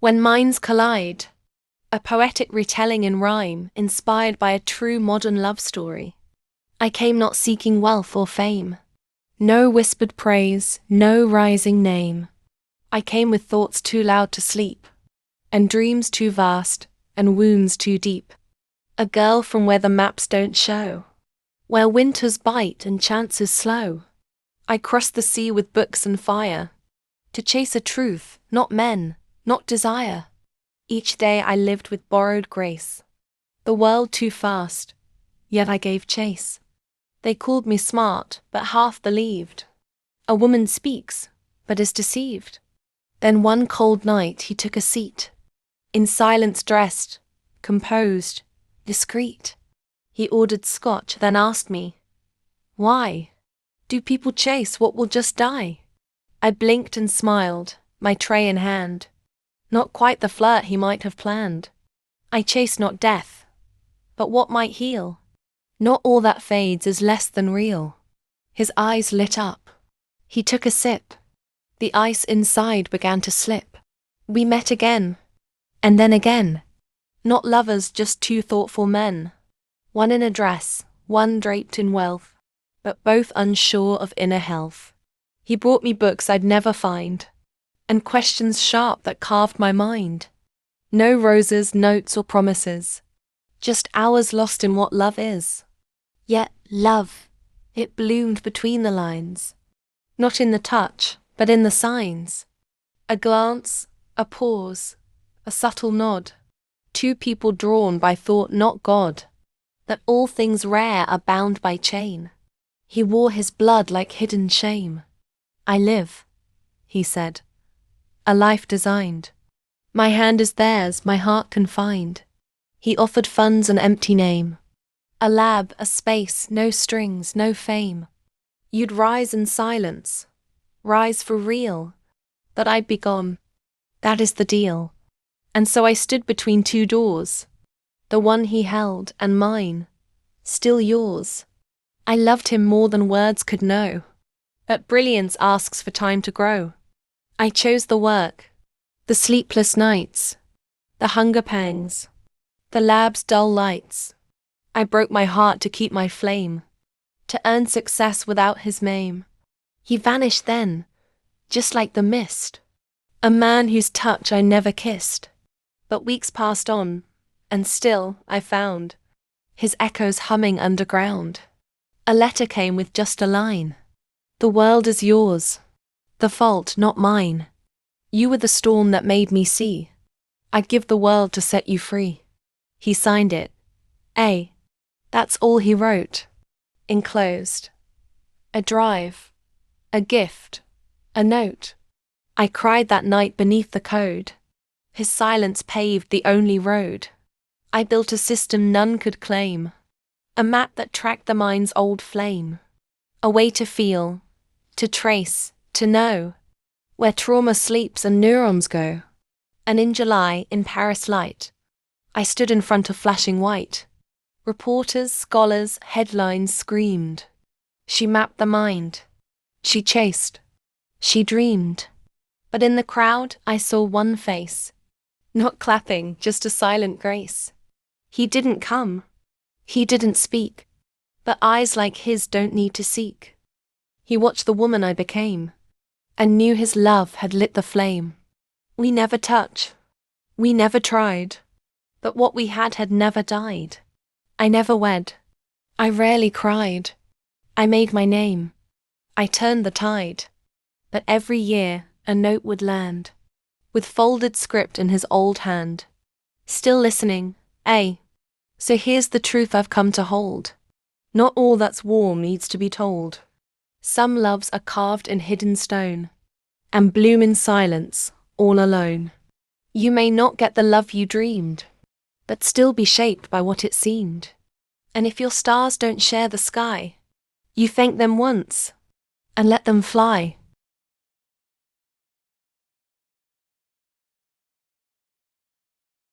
When minds collide, a poetic retelling in rhyme inspired by a true modern love story. I came not seeking wealth or fame, no whispered praise, no rising name. I came with thoughts too loud to sleep, and dreams too vast, and wounds too deep. A girl from where the maps don't show, where winters bite and chances slow. I crossed the sea with books and fire, to chase a truth, not men, not desire. Each day I lived with borrowed grace, the world too fast, yet I gave chase. They called me smart, but half believed. A woman speaks, but is deceived. Then one cold night he took a seat, in silence dressed, composed, discreet. He ordered scotch, then asked me, "Why do people chase what will just die?" I blinked and smiled, my tray in hand. Not quite the flirt he might have planned. I chase not death, but what might heal. Not all that fades is less than real. His eyes lit up. He took a sip. The ice inside began to slip. We met again, and then again. Not lovers, just two thoughtful men. One in a dress, one draped in wealth, but both unsure of inner health. He brought me books I'd never find, and questions sharp that carved my mind. No roses, notes, or promises, just hours lost in what love is. Yet love, it bloomed between the lines, not in the touch, but in the signs. A glance, a pause, a subtle nod, two people drawn by thought, not God. That all things rare are bound by chain. He wore his blood like hidden shame. I live, he said, a life designed. My hand is theirs, my heart can find. He offered funds an empty name, a lab, a space, no strings, no fame. You'd rise in silence, rise for real, that I'd be gone. That is the deal. And so I stood between two doors, the one he held and mine, still yours. I loved him more than words could know, but brilliance asks for time to grow. I chose the work, the sleepless nights, the hunger pangs, the lab's dull lights. I broke my heart to keep my flame, to earn success without his name. He vanished then, just like the mist, a man whose touch I never kissed. But weeks passed on, and still I found his echoes humming underground. A letter came with just a line. The world is yours, the fault not mine. You were the storm that made me see. I'd give the world to set you free. He signed it. That's all he wrote. Enclosed. A drive. A gift. A note. I cried that night beneath the code. His silence paved the only road. I built a system none could claim, a map that tracked the mind's old flame, a way to feel, to trace, to know, where trauma sleeps and neurons go. And in July, in Paris light, I stood in front of flashing white. Reporters, scholars, headlines screamed. She mapped the mind. She chased. She dreamed. But in the crowd, I saw one face. Not clapping, just a silent grace. He didn't come. He didn't speak. But eyes like his don't need to seek. He watched the woman I became, and knew his love had lit the flame. We never touch. We never tried. But what we had never died. I never wed. I rarely cried. I made my name. I turned the tide. But every year a note would land, with folded script in his old hand. Still listening, So here's the truth I've come to hold. Not all that's warm needs to be told. Some loves are carved in hidden stone, and bloom in silence, all alone. You may not get the love you dreamed, but still be shaped by what it seemed. And if your stars don't share the sky, you thank them once, and let them fly.